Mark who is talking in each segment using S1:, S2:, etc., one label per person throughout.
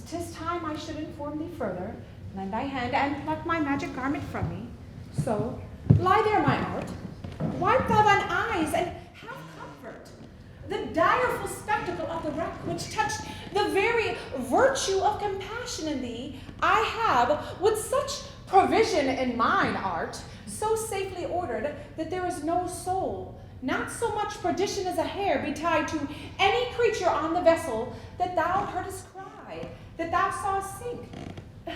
S1: 'Tis time I should inform thee further. Lend thy hand and pluck my magic garment from me. So, lie there, my art. Wipe thou thine eyes and have comfort. The direful spectacle of the wreck which touched the very virtue of compassion in thee, I have, with such provision in mine art, so safely ordered that there is no soul, not so much perdition as a hair, be tied to any creature on the vessel that thou heardest cry, that thou sawest sink.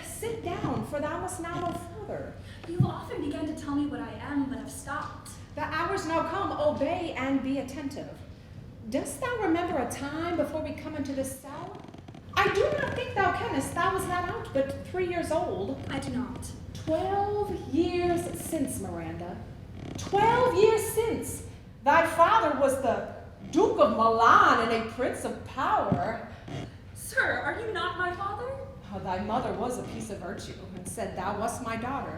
S1: Sit down, for thou must now go further.
S2: You often began to tell me what I am, but have stopped.
S1: The hour's now come, obey and be attentive. Dost thou remember a time before we come into this cell? I do not think thou kennest, thou was not out but 3 years old.
S2: I do not.
S1: 12 years since, Miranda. 12 years since. Thy father was the Duke of Milan and a prince of power.
S2: Sir, are you not my father?
S1: Oh, thy mother was a piece of virtue, and said thou wast my daughter,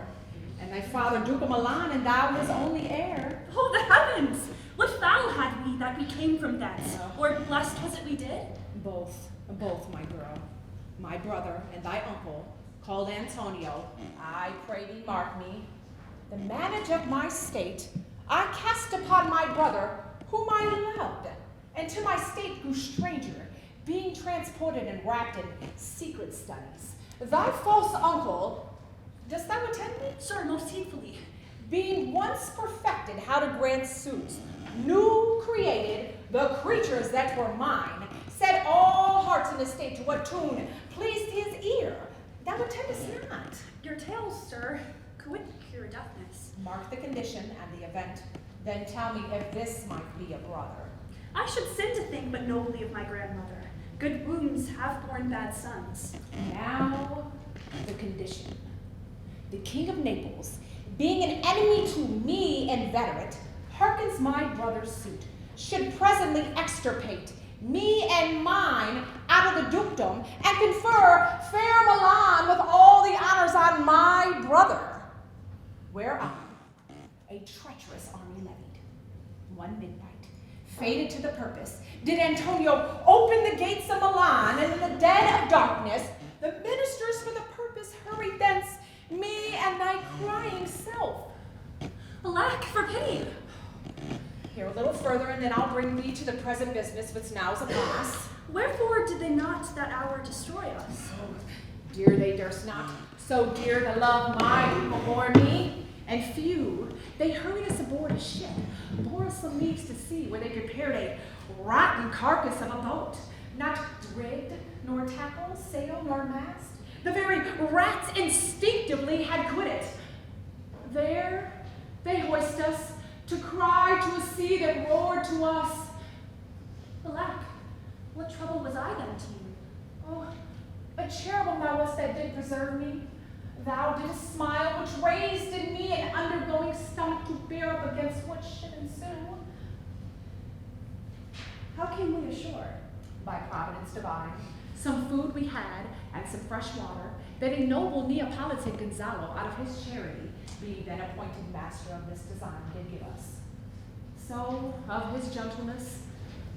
S1: and thy father Duke of Milan, and thou his only heir.
S2: Oh, the heavens! What foul had we that we came from thence? Or blessed was it we did?
S1: Both, my girl. My brother and thy uncle, called Antonio, I pray thee mark me, the manage of my state, I cast upon my brother, whom I loved, and to my state grew stranger, being transported and wrapped in secret studies. Thy false uncle, dost thou attend me?
S2: Sir, most heedfully.
S1: Being once perfected how to grant suits, new created the creatures that were mine, set all hearts in the state to what tune pleased his ear. Thou attendest not.
S2: Your tales, sir, could cure deafness.
S1: Mark the condition and the event, then tell me if this might be a brother.
S2: I should sin to think but nobly of my grandmother. Good wombs have borne bad sons.
S1: Now, the condition. The King of Naples, being an enemy to me inveterate, hearkens my brother's suit, should presently extirpate me and mine out of the dukedom, and confer fair Milan with all the honors on my brother. Whereon a treacherous army levied, one midnight, fated to the purpose, did Antonio open the gates of Milan, and in the dead of darkness, the ministers for the purpose hurried thence, me and thy crying self.
S2: Alack, for pity!
S1: Here a little further, and then I'll bring thee to the present business which now is upon us.
S2: Wherefore did they not that hour destroy us?
S1: Oh, dear they durst not, so dear the love my people bore me. and few, they hurried us aboard a ship, bore us some leagues to sea, where they prepared a rotten carcass of a boat, not rigged, nor tackle, sail, nor mast. The very rats instinctively had quit it. There they hoist us, to cry to a sea that roared to us.
S2: Alack, what trouble was I then to you?
S1: Oh, a cherubim thou wast that did preserve me. Thou didst smile, which raised in me an undergoing stomach to bear up against what should ensue.
S2: How came we ashore?
S1: By providence divine, some food we had, and some fresh water, that a noble Neapolitan Gonzalo, out of his charity, being then appointed master of this design, did give us. So, of his gentleness,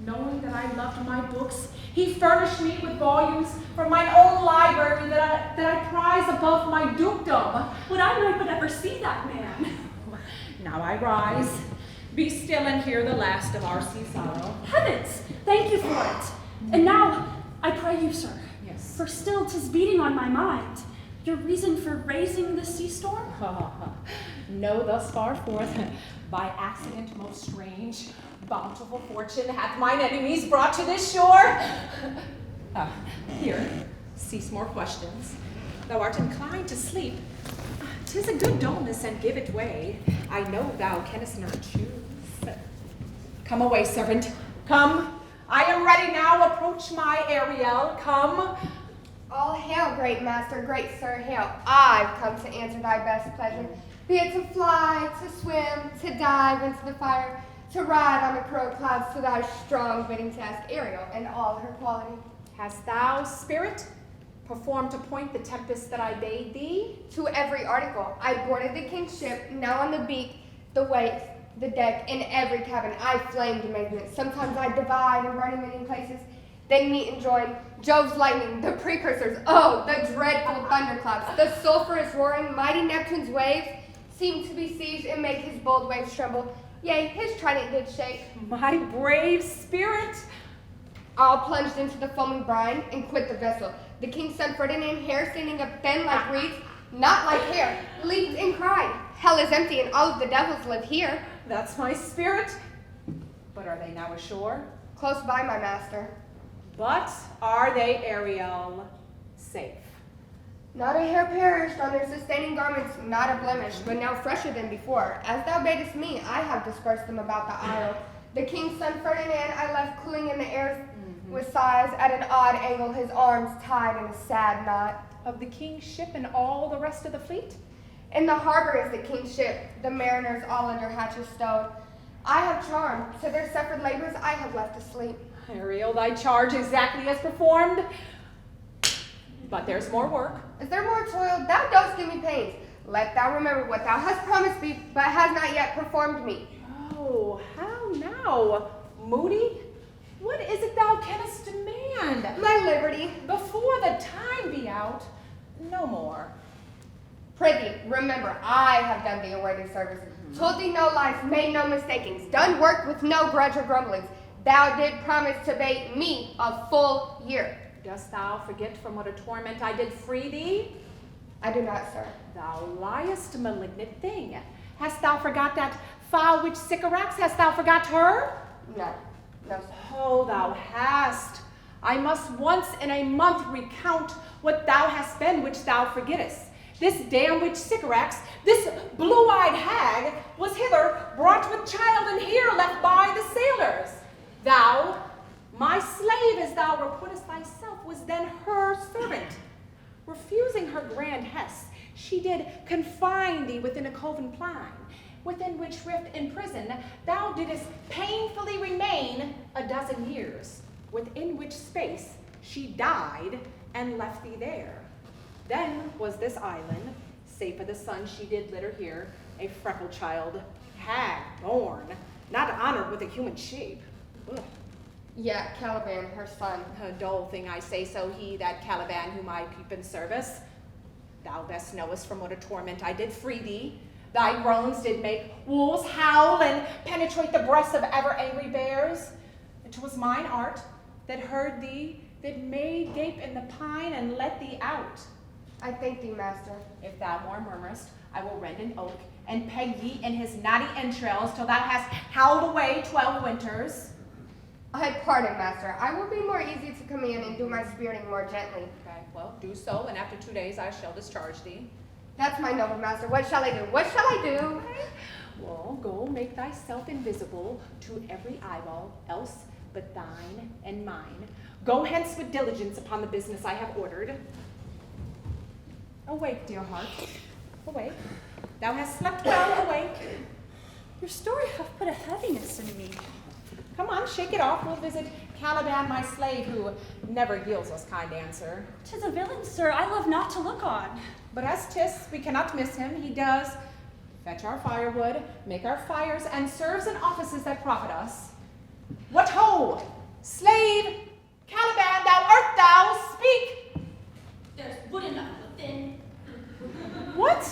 S1: knowing that I loved my books, he furnished me with volumes from mine own library that I prize above my dukedom.
S2: Would I might but ever see that man?
S1: Now I rise. Be still and hear the last of our sea sorrow.
S2: Heavens, thank you for it. And now, I pray you, sir,
S1: Yes.
S2: for still 'tis beating on my mind, your reason for raising the sea storm?
S1: No, thus far forth, by accident most strange, bountiful fortune hath mine enemies brought to this shore. Here, cease more questions. Thou art inclined to sleep. 'Tis a good dullness, and give it way. I know thou canst not choose. Come away, servant, come. I am ready now, approach my Ariel, come.
S3: All hail, great master, great sir, hail. I've come to answer thy best pleasure, be it to fly, to swim, to dive into the fire, to ride on the crow clouds, to thy strong bidding to ask Ariel and all her quality.
S1: Hast thou, spirit, performed to point the tempest that I bade thee?
S3: To every article, I boarded the king's ship, now on the beak, the waist, the deck, in every cabin, I flamed amazement. Sometimes I divide and run in many places, then meet and join Jove's lightning, the precursors, oh, the dreadful thunderclaps, the sulphurous roaring, mighty Neptune's waves seem to besiege and make his bold waves tremble. Yea, his trident did shake.
S1: My brave spirit!
S3: All plunged into the foaming brine and quit the vessel. The king's son Ferdinand, hair standing up thin like reeds, not like hair, leaped and cried, hell is empty and all of the devils live here.
S1: That's my spirit. But are they now ashore?
S3: Close by, my master.
S1: But are they, Ariel, safe?
S3: Not a hair perished on their sustaining garments, not a blemish, but now fresher than before. As thou badest me, I have dispersed them about the isle. The king's son Ferdinand I left cooling in the air with sighs at an odd angle, his arms tied in a sad knot.
S1: Of the king's ship and all the rest of the fleet?
S3: In the harbor is the king's ship, the mariners all under hatches stowed. I have charmed, to their separate labors I have left asleep.
S1: Ariel, thy charge exactly as performed. But there's more work.
S3: Is there more toil? Thou dost give me pains. Let thou remember what thou hast promised me, but has not yet performed me.
S1: Oh, how now? Moody? What is it thou canst demand?
S3: My liberty.
S1: Before the time be out, no more.
S3: Prithee, remember, I have done thee a worthy service, told thee no lies, made no mistakings, done work with no grudge or grumblings. Thou did promise to bait me a full year.
S1: Dost thou forget from what a torment I did free thee?
S3: I do not, sir.
S1: Thou liest, malignant thing. Hast thou forgot that foul witch Sycorax? Hast thou forgot her?
S3: No, no, sir.
S1: Oh, thou hast. I must once in a month recount what thou hast been, which thou forgettest. This damn witch Sycorax, this blue-eyed hag, was hither brought with child, and here left by the sailors. Thou, my slave as thou reportest thyself, was then her servant. Refusing her grand hest, she did confine thee within a coven pine, within which rift in prison thou didst painfully remain a dozen years, within which space she died and left thee there. Then was this island, save for the sun she did litter here, a freckled child, hag born, not honored with a human shape. Ugh.
S3: Yeah, Caliban, her son.
S1: A dull thing I say so, he, that Caliban whom I keep in service. Thou best knowest from what a torment I did free thee. Thy groans did make wolves howl and penetrate the breasts of ever angry bears. 'Twas mine art that heard thee, that made gape in the pine and let thee out.
S3: I thank thee, master.
S1: If thou more murmurest, I will rend an oak, and peg thee in his knotty entrails till thou hast howled away 12 winters.
S3: I pardon, master. I will be more easy to command and do my spiriting more gently.
S1: Okay, well, do so, and after 2 days I shall discharge thee.
S3: That's my noble master. What shall I do? What shall I do?
S1: Well, go make thyself invisible to every eyeball, else but thine and mine. Go hence with diligence upon the business I have ordered. Awake, dear heart, awake. Thou hast slept well, awake.
S2: Your story hath put a heaviness in me.
S1: Come on, shake it off. We'll visit Caliban, my slave, who never yields us kind answer.
S2: 'Tis a villain, sir, I love not to look on.
S1: But as 'tis, we cannot miss him. He does fetch our firewood, make our fires, and serves in offices that profit us. What ho! Slave! Caliban, art thou? Speak!
S4: There's wood enough within.
S1: What?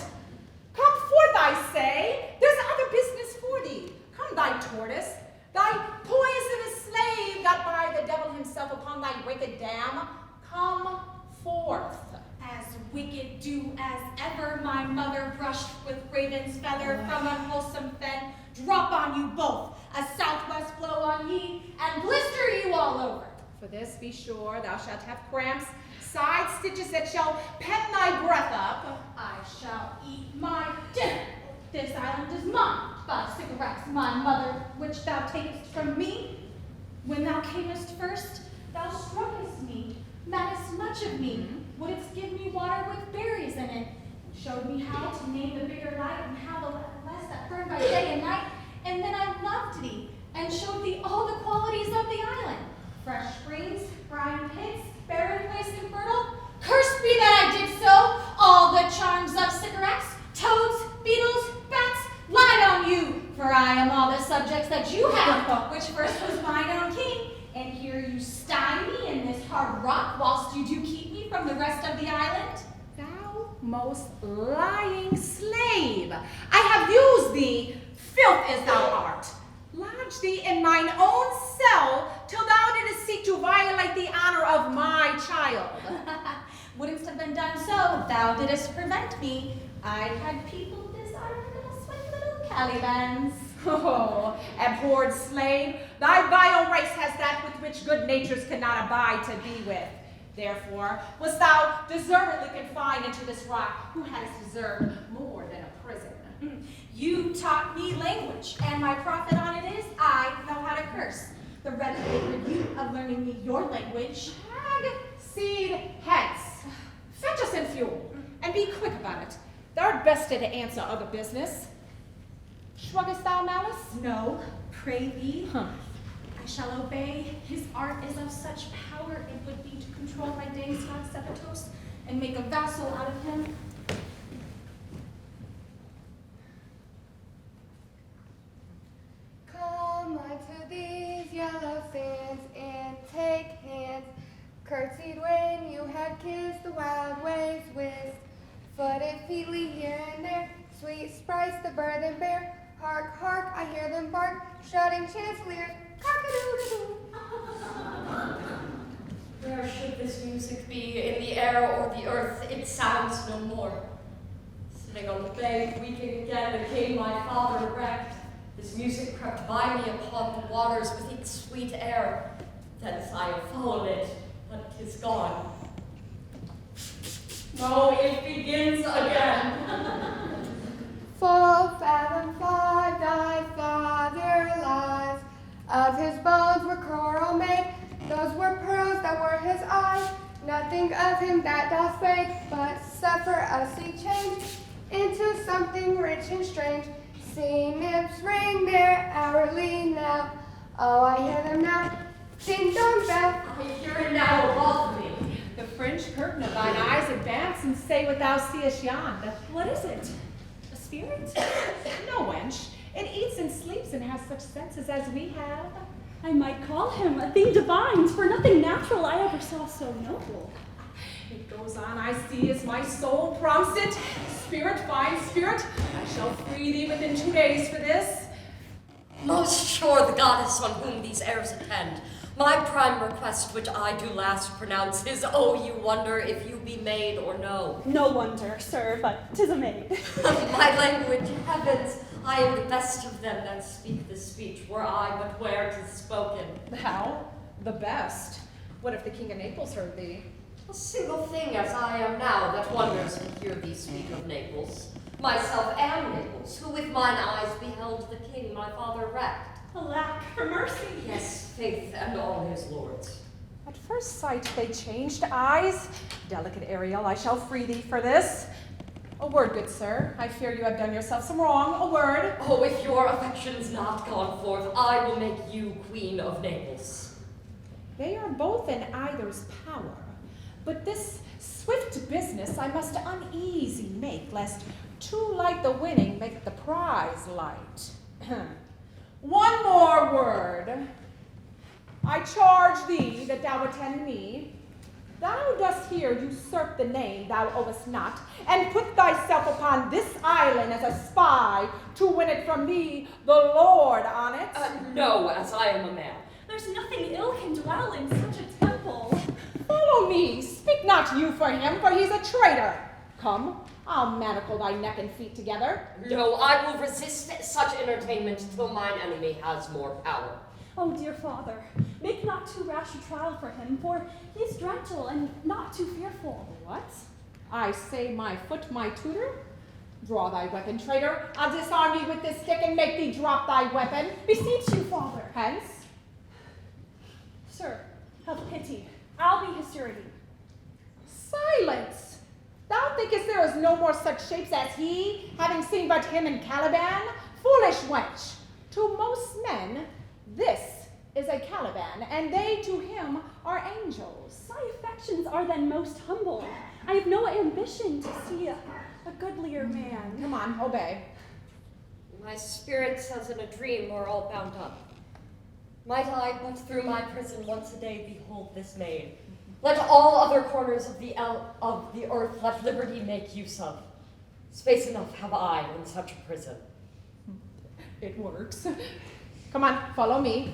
S1: Come forth, I say. There's other business for thee. Come, thy tortoise. Thy poisonous slave got by the devil himself upon thy wicked dam. Come forth.
S4: As wicked do as ever my mother brushed with raven's feather from unwholesome fen, drop on you both, a southwest blow on ye, and blister you all over.
S1: For this be sure, thou shalt have cramps, side stitches that shall pent thy breath up.
S4: I shall eat my dinner. This island is mine, by cigarettes, my mother, which thou takest from me. When thou camest first, thou struckest me, madest much of me, wouldst give me water with berries in it, and showed me how to name the bigger light and how the less that burned by day and night, and then I loved thee, and showed thee all the qualities of the island, fresh springs, brine pits, barren place and fertile. Cursed be that I did so, all the charms of cigarettes, toads, beetles, bats, light on you, for I am all the subjects that you have, which first was mine own king, and here you stye me in this hard rock, whilst you do keep me from the rest of the island.
S1: Thou most lying slave, I have used thee, filth as thou art, lodged thee in mine own cell, till thou didst seek to violate the honor of my child.
S4: Wouldn't have been done so if thou didst prevent me. I had peopled this island little sweet little Calibans.
S1: Oh, abhorred slave, thy vile race has that with which good natures cannot abide to be with. Therefore, wast thou deservedly confined into this rock, who hadst deserved more than a prison.
S4: You taught me language, and my profit on it is I know how to curse. The rather favored you of learning me your language.
S1: Hag, seed, hence. Fetch us in fuel, and be quick about it. Thou'rt bested to answer other business. Shruggest thou malice?
S4: No, pray thee.
S1: I
S4: shall obey. His art is of such power it would be to control my days god Sephitos and make a vassal out of him.
S3: Come unto these yellow sands and take hands. Curtsied when you had kissed the wild waves whist. Footed featly here and there, sweet sprites the bird and bear. Hark, hark, I hear them bark, shouting chanceliers, cock-a-doodle-doo.
S5: Where should this music be, in the air or the earth? It sounds no more. Sitting on the bank, weeping again, became my father erect. This music crept by me upon the waters with its sweet air. Thence I have followed it, but 'tis gone. No, it begins again.
S3: Full fathom fly thy father lies. Of his bones were coral made, those were pearls that were his eyes. Nothing of him that doth fade, but suffer us he change into something rich and strange. See nymphs ring their hourly now. Oh, I hear them now. Ding dong bell.
S5: I hear it now above me.
S1: The fringed curtain of thine eyes advance and say what thou seest yond.
S4: What is it? A spirit?
S1: No, wench. It eats and sleeps and has such senses as we have.
S2: I might call him a thing divine, for nothing natural I ever saw so noble.
S1: It goes on, I see, as my soul prompts it. Spirit, fine spirit, I shall free thee within 2 days for this.
S5: Most sure the goddess on whom these airs attend My prime request, which I do last pronounce, is, oh, you wonder if you be maid or no.
S2: No wonder, sir, but 'tis a maid.
S5: My language, heavens, I am the best of them that speak this speech, were I but where 'tis spoken.
S1: How? The best. What if the King of Naples heard thee?
S5: A single thing as I am now that wonders to hear thee speak of Naples. Myself am Naples, who with mine eyes beheld the king my father wrecked.
S2: Alack, for mercy.
S5: Yes, faith and all his lords.
S1: At first sight they changed eyes. Delicate Ariel, I shall free thee for this. A word, good sir. I fear you have done yourself some wrong. A word.
S5: Oh, if your affection's not gone forth, I will make you queen of Naples.
S1: They are both in either's power. But this swift business I must uneasy make, lest too light the winning make the prize light. One more word. I charge thee that thou attend me. Thou dost here usurp the name thou owest not, and put thyself upon this island as a spy to win it from me, the Lord on it.
S5: No, as I am a man.
S2: There's nothing ill can dwell in such a temple.
S1: Follow me, speak not you for him, for he's a traitor. Come, I'll manacle thy neck and feet together.
S5: No, I will resist such entertainment till mine enemy has more power.
S2: Oh, dear father, make not too rash a trial for him, for he is gentle and not too fearful.
S1: What? I say my foot my tutor? Draw thy weapon, traitor. I'll disarm thee with this stick and make thee drop thy weapon.
S2: Beseech you, father.
S1: Hence,
S2: Sir, have pity. I'll be his surety.
S1: silence. Thou thinkest there is no more such shapes as he, having seen but him in Caliban? Foolish wench. To most men, this is a Caliban, and they to him are angels.
S2: My affections are then most humble. I have no ambition to see a goodlier man.
S1: Come on, obey.
S5: My spirits, as in a dream, are all bound up. Might I but through my prison once a day behold this maid? Let all other corners of the earth let liberty make use of. Space enough have I in such a prison.
S1: It works. Come on, follow me.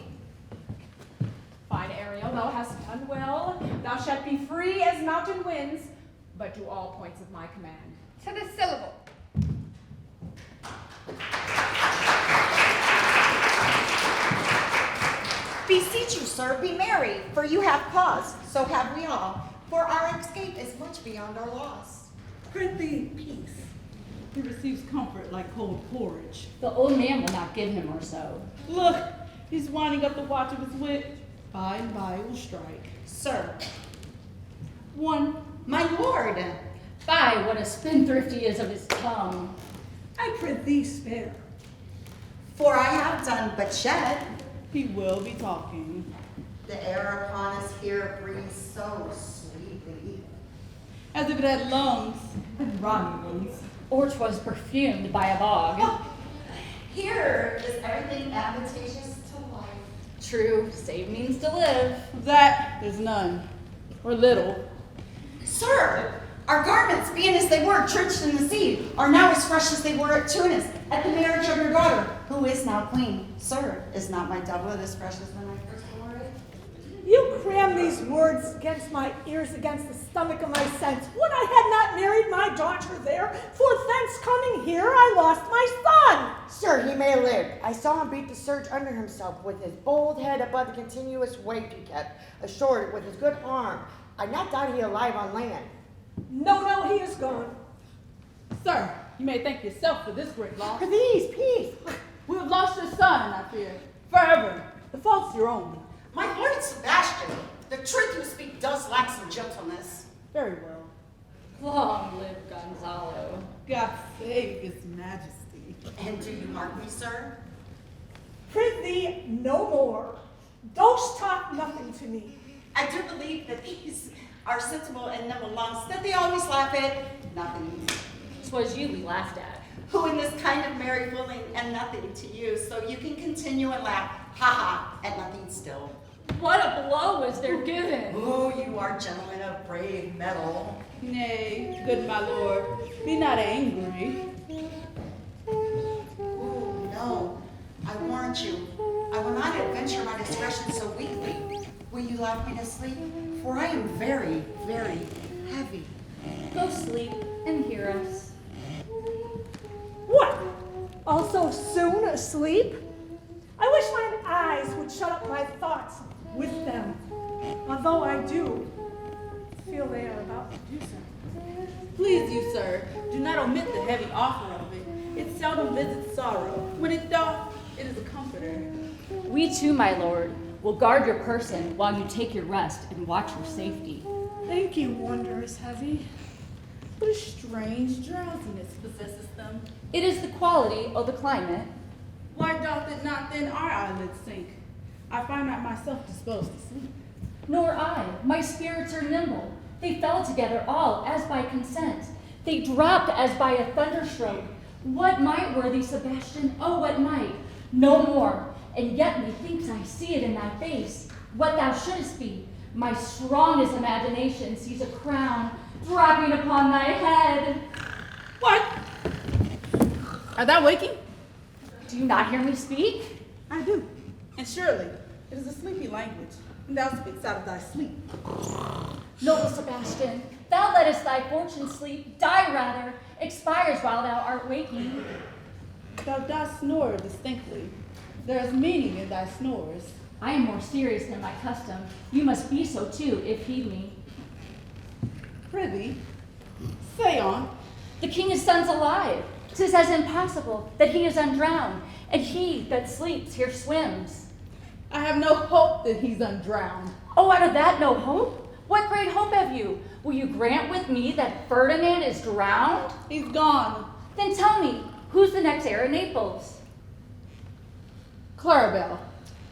S1: Fine, Ariel, thou hast done well. Thou shalt be free as mountain winds, but to all points of my command.
S3: To the syllable.
S6: Beseech you, sir, be merry, for you have cause, so have we all, for our escape is much beyond our loss.
S7: Prithee, peace. He receives comfort like cold porridge.
S8: The old man will not give him or so.
S7: Look, he's winding up the watch of his wit. By and by it will strike.
S6: Sir,
S7: One,
S6: my lord,
S8: Fie, what a spendthrift he is of his tongue.
S7: I prithee spare.
S6: for I have done but shed.
S7: He will be talking.
S6: The air upon us here breathes so sweetly.
S7: As if it had lungs and rotting ones.
S8: Or 'twas perfumed by a bog.
S6: Here is everything advantageous to life.
S8: True, save means to live.
S7: Of that, there's none. Or little.
S6: Sir, our garments, being as they were trenched in the sea, are now as fresh as they were at Tunis, at the marriage of your daughter, who is now queen. Sir, is not my doublet as fresh as when I first wore it?
S9: You cram these words against my ears, against the stomach of my sense. Would I had not married my daughter there, for thence coming here I lost my son.
S10: Sir, he may live. I saw him beat the surge under himself with his bold head above the continuous wake he kept, assured with his good arm. I not doubt he alive on land.
S9: No, he is gone.
S7: Sir, you may thank yourself for this great loss.
S10: Peace.
S7: We have lost your son, I fear. Forever. The fault's your own.
S6: My lord Sebastian, the truth you speak does lack some gentleness.
S7: Very well.
S8: Long live Gonzalo.
S7: God save his majesty.
S6: And do you mark me, sir?
S9: Prithee, no more. Don't talk nothing to me.
S6: I do believe that these are sensible and nimble lungs, that they always laugh at nothing.
S8: 'Twas you we laughed at.
S6: Who in this kind of merry fooling and nothing to you, so you can continue and laugh, ha ha, at nothing still.
S8: What a blow was there given!
S6: Oh, you are gentlemen of brave metal.
S7: Nay, good my lord, be not angry.
S6: Ooh, no, I warrant you, I will not adventure my discretion so weakly. Will you lull me to sleep? For I am very, very heavy.
S8: Go sleep and hear us.
S9: What? Also soon asleep? I wish mine eyes would shut up my thoughts with them, although I do feel they are about to do so.
S7: Please you, sir, do not omit the heavy offer of it. It seldom visits sorrow. When it doth, it is a comforter.
S8: We too, my lord, will guard your person while you take your rest and watch your safety.
S9: Thank you, wondrous heavy.
S7: What a strange drowsiness possesses them.
S8: It is the quality of the climate.
S7: Why doth it not then our eyelids sink? I find not myself disposed to sleep.
S8: Nor I. My spirits are nimble. They fell together all as by consent. They dropped as by a thunderstroke. What might, worthy Sebastian? Oh, what might? No more. And yet methinks I see it in thy face. What thou shouldst be. My strongest imagination sees a crown dropping upon thy head.
S7: What? Art thou waking?
S8: Do you not hear me speak?
S7: I do. And surely it is a sleepy language, and thou speakst out of thy sleep.
S8: Noble Sebastian, thou lettest thy fortune sleep, die rather, expires while thou art waking.
S7: Thou dost snore distinctly. There is meaning in thy snores.
S8: I am more serious than my custom. You must be so too, if heed me.
S7: Prithee, say on.
S8: The king's son's alive. 'Tis as impossible that he is undrowned, and he that sleeps here swims.
S7: I have no hope that he's undrowned.
S8: Oh, out of that no hope? What great hope have you? Will you grant with me that Ferdinand is drowned?
S7: He's gone.
S8: Then tell me, who's the next heir in Naples?
S7: Clarabelle.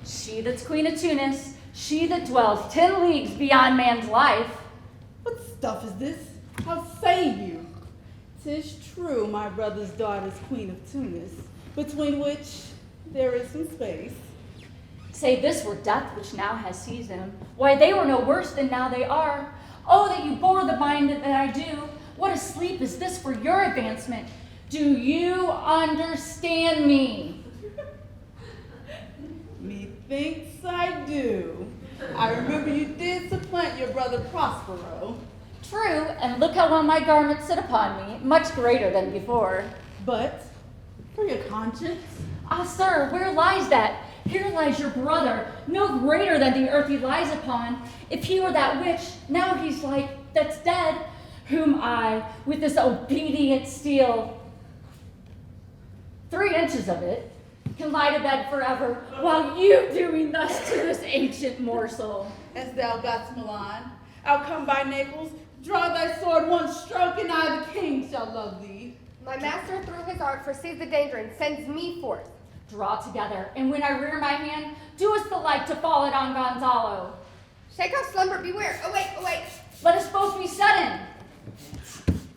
S8: She that's queen of Tunis, she that dwells 10 leagues beyond man's life.
S7: What stuff is this? How say you? 'Tis true my brother's daughter's queen of Tunis, between which there is some space.
S8: Say this were death which now has seized him. Why, they were no worse than now they are. Oh, that you bore the mind that I do. What a sleep is this for your advancement? Do you understand me?
S7: Methinks I do. I remember you did supplant your brother Prospero.
S8: True, and look how well my garments sit upon me, much greater than before.
S7: But, for your conscience,
S8: Ah, sir, where lies that? Here lies your brother, no greater than the earth he lies upon. If he were that witch, now he's like that's dead, whom I, with this obedient steel, 3 inches of it, can lie to bed forever, while you doing thus to this ancient morsel.
S7: as thou gost Milan, I'll come by Naples, draw thy sword one stroke, and I the king shall love thee.
S3: My master through his art foresees the danger and sends me forth.
S8: Draw together, and when I rear my hand, do us the like to fall it on Gonzalo.
S3: Shake off slumber, beware. Awake, awake.
S8: Let us both be sudden.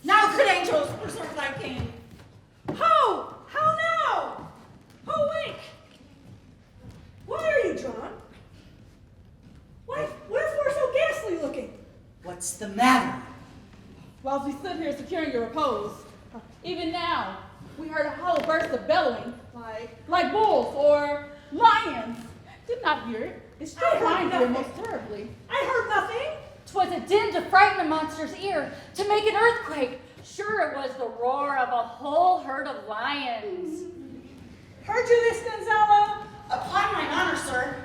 S6: Now, good angels, preserve thy king.
S9: Ho! How now? Ho, wake! Why are you, John? Why, wherefore so ghastly looking?
S6: What's the matter?
S7: Whilst we stood here securing your repose, even now, we heard a hollow burst of bellowing, like bulls or lions. Did not hear it. It's still
S9: I heard
S7: crying here
S9: nothing.
S7: most terribly.
S9: I heard nothing.
S8: 'Twas a din to frighten the monster's ear, to make an earthquake. Sure it was the roar of a whole herd of lions.
S9: Heard you this, Gonzalo?
S6: Upon mine honor, sir,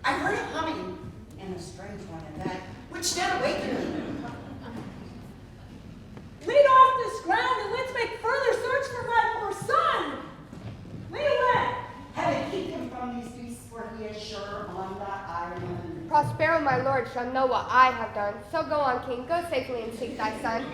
S6: I heard a humming, and a strange one at that, which did awaken me.
S9: Lead off this ground and let's make further search for my poor son. Lead away.
S6: Heaven keep him from these beasts, for he is sure on that island.
S3: Prospero, my lord, shall know what I have done. So go on, king. Go safely and seek thy son.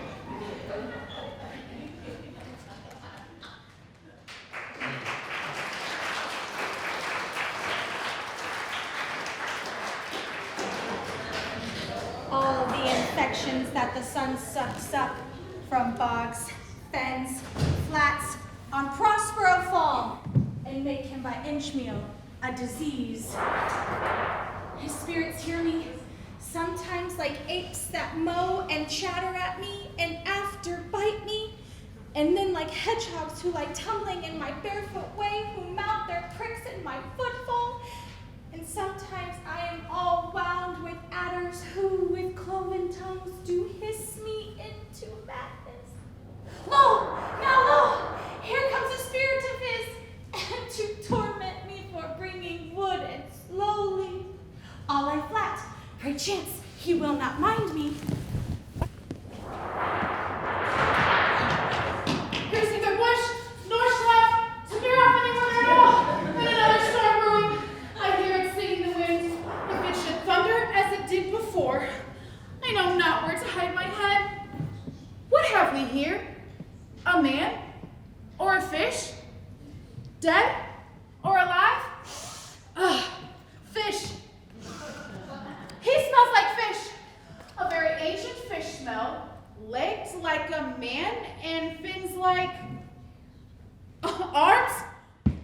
S4: All the infections that the sun sucks up from bogs, fens, flats, on Prospero fall, and make him by inchmeal a disease. His spirits hear me, sometimes like apes that mow and chatter at me, and after bite me, and then like hedgehogs who lie tumbling in my barefoot way, who mount their pricks in my footfall, and sometimes I am all wound with adders who with cloven tongues do hiss me into madness. Lo, now lo, here comes a spirit of his, and to torment me for bringing wood and slowly. All lie flat, perchance he will not mind me.
S11: Here's neither bush nor shrub to bear off anyone at all. And another storm brewing. I hear it singing the wind. If it should thunder as it did before, I know not where to hide my head. What have we here? A man? Or a fish? Dead? Or alive? Ugh, fish. He smells like fish. A very ancient fish smell. Legs like a man and fins like arms?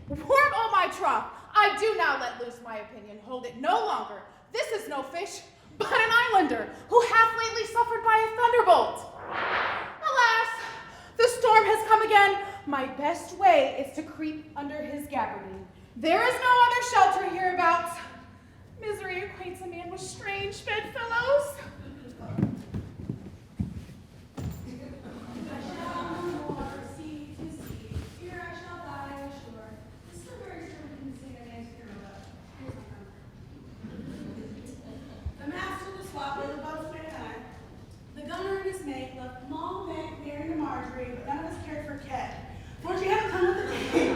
S11: Worm oh my trough. I do now let loose my opinion. Hold it no longer. This is no fish, but an islander who hath lately suffered by a thunderbolt. Alas, the storm has come again. My best way is to creep under his gabardine. There is no other shelter hereabouts. Misery acquaints a man with strange bedfellows.
S12: The master was swapped with a boatswain and I. The gunner and his mate left Mom, Meg, Mary, and Marjorie, but none of us cared for Ket. For she had to come with the day.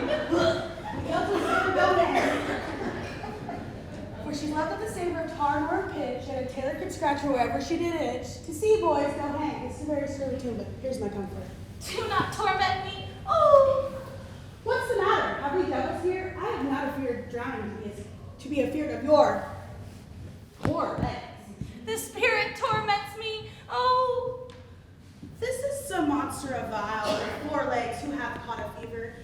S12: For she loved at the savor of tar nor pitch, and a tailor could scratch her wherever she did itch. To see boys go hang, it's a very scurvy tune, but here's my comfort.
S4: Do not torment me. Oh,
S12: What's the matter? Have we devils here? I have not afeared drowning to be afeared of your poor legs.
S4: the spirit torments me. Oh,
S12: This is some monster of vile with 4 legs who hath caught a fever.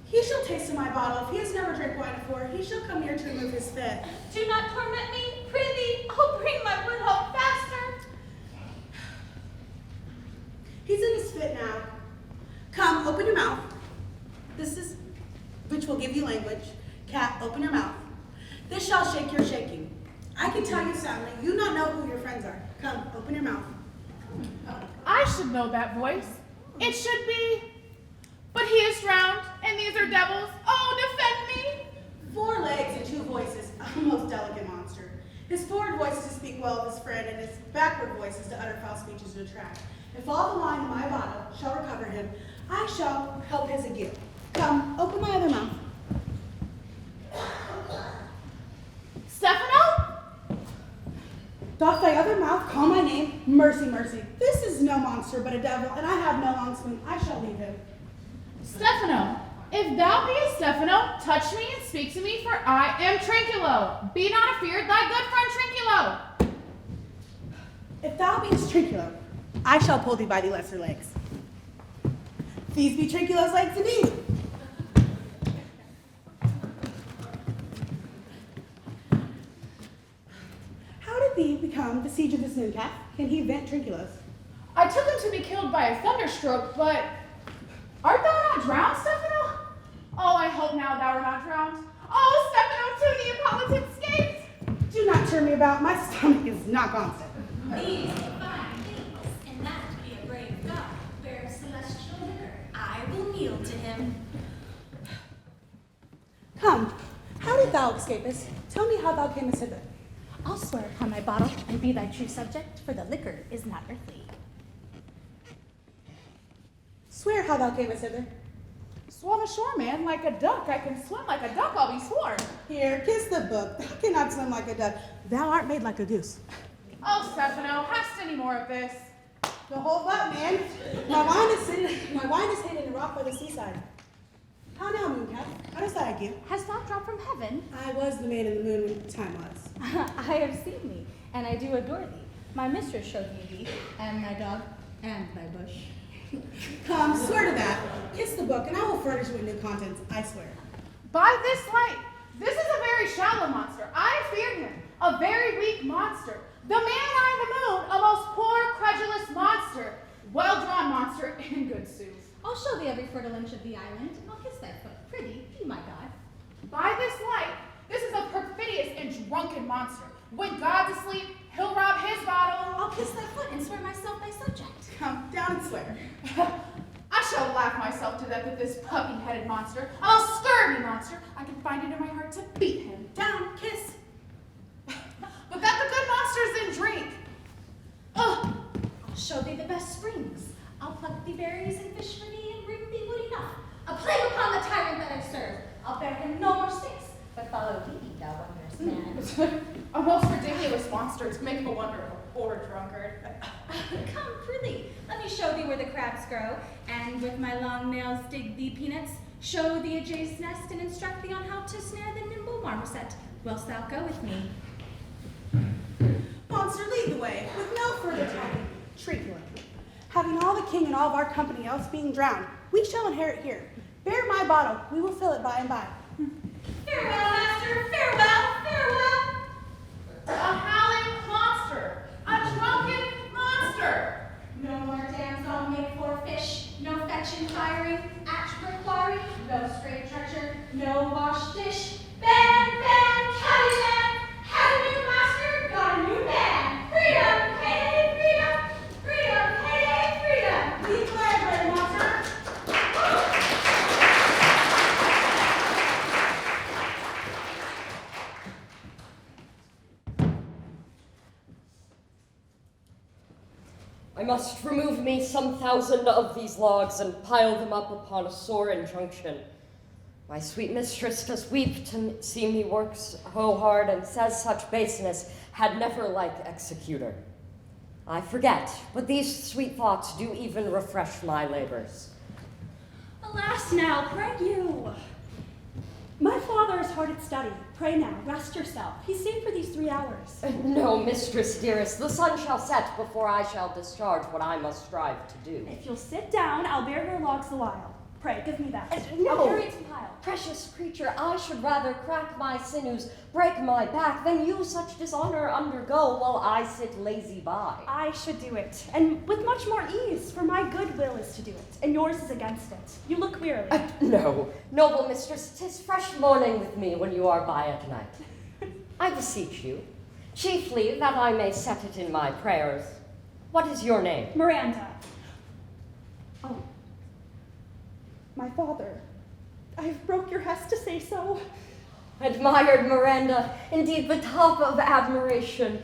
S12: He shall taste of my bottle. If he has never drank wine before, he shall come near to remove his fit.
S4: do not torment me. Prithee, oh, bring my wood home faster.
S12: He's in his fit now. Come, open your mouth. This is, which will give you language. Cat, open your mouth. This shall shake your shaking. I can tell you soundly, you not know who your friends are. Come, open your mouth.
S11: I should know that voice. It should be. But he is drowned, and these are devils. Oh, defend me!
S12: 4 legs and 2 voices, a most delicate monster. His forward voice is to speak well of his friend, and his backward voice is to utter foul speeches to detract. If all the wine in my bottle shall recover him, I shall help his ague. Come, open my other mouth.
S11: Stefano?
S12: Doth thy other mouth call my name? Mercy, mercy. This is no monster, but a devil, and I have no long spoon. I shall leave him.
S11: Stefano, if thou beest Stefano, touch me and speak to me, for I am Trinculo. Be not afeared, thy good friend Trinculo.
S12: If thou beest Trinculo, I shall pull thee by the lesser legs. These be Trinculo's legs indeed. How did thee become the siege of this moon calf? Can he vent Trinculos?
S11: I took him to be killed by a thunderstroke, but art thou not drowned, Stefano? Oh, I hope now thou art not drowned. Oh, Stefano, to the Neapolitan escaped.
S12: Do not turn me about. My stomach is not constant.
S4: these fine things, and that be a brave God, bear celestial liquor. I will kneel to him.
S12: Come, how did thou escape us? Tell me how thou camest hither.
S4: I'll swear upon my bottle and be thy true subject, for the liquor is not earthly.
S12: Swear how thou camest hither.
S11: Swam ashore, man, like a duck. I can swim like a duck, I'll be sworn.
S12: Here, kiss the book. Thou cannot swim like a duck. Thou art made like a goose.
S11: Oh, Stefano, hast any more of this?
S12: The whole butt, man. My wine is hidden in a rock by the seaside. How now, Mooncalf? How does that you?
S2: Hast thou dropped from heaven?
S12: I was the man in the moon when time was.
S2: I have seen thee, and I do adore thee. My mistress showed me thee, and my dog, and thy bush.
S12: Come, swear to that. Kiss the book, and I will furnish you with new contents, I swear.
S11: By this light, this is a very shallow monster. I feared him, a very weak monster. The man I the moon, a most poor, credulous monster. Well-drawn monster, in good sooth.
S2: I'll show thee every fertile inch of the island, and I'll kiss thy foot. Pretty, be my god.
S11: By this light, This is a perfidious and drunken monster. When God's asleep, he'll rob his bottle.
S4: I'll kiss thy foot and swear myself thy subject.
S12: Come down and swear.
S11: I shall laugh myself to death at this puppy-headed monster. A scurvy monster. I can find it in my heart to beat him.
S12: Down, kiss.
S11: But that the good monsters in drink. Ugh.
S4: I'll show thee the best springs. I'll pluck thee berries and fish for thee and bring thee woody enough. A plague upon the tyrant that I serve. I'll bear him no more sticks, but follow thee, thou wondrous man.
S11: A most ridiculous monster to make a wonder of a poor drunkard.
S4: Come, prithee, let me show thee where the crabs grow, and with my long nails dig thee peanuts, show thee a jay's nest, and instruct thee on how to snare the nimble marmoset. Wilt thou go with me?
S12: Monster, lead the way, with no further talking. Treacle. Having all the king and all of our company else being drowned, we shall inherit here. Bear my bottle, we will fill it by and by.
S4: Farewell, master, farewell, farewell.
S11: A howling monster! A drunken monster!
S4: No more dams I'll make for fish, no fetching hiring, at per quarry, no straight treasure, no wash dish. Ban, ban, cabby man, have a new master, got a new man. Freedom, hey, freedom, freedom, hey, freedom.
S12: Lead the way, brave monster.
S5: I must remove me some 1,000 of these logs and pile them up upon a sore injunction. My sweet mistress does weep to see me work so hard, and says such baseness had never like executor. I forget, but these sweet thoughts do even refresh my labors.
S2: Alas now, pray you. My father is hard at study. Pray now, rest yourself. He's safe for these 3 hours.
S5: No, mistress dearest, the sun shall set before I shall discharge what I must strive to do.
S2: If you'll sit down, I'll bear your logs the while. Pray, give me that.
S5: No.
S2: I'll carry it to pile.
S5: Precious creature, I should rather crack my sinews, break my back, than you such dishonor undergo while I sit lazy by.
S2: I should do it, and with much more ease, for my good will is to do it, and yours is against it. You look wearily.
S5: No, noble mistress, 'tis fresh morning with me when you are by at night. I beseech you, chiefly that I may set it in my prayers. What is your name?
S2: Miranda. Oh. My father. I've broke your hest to say so.
S5: Admired Miranda, indeed the top of admiration.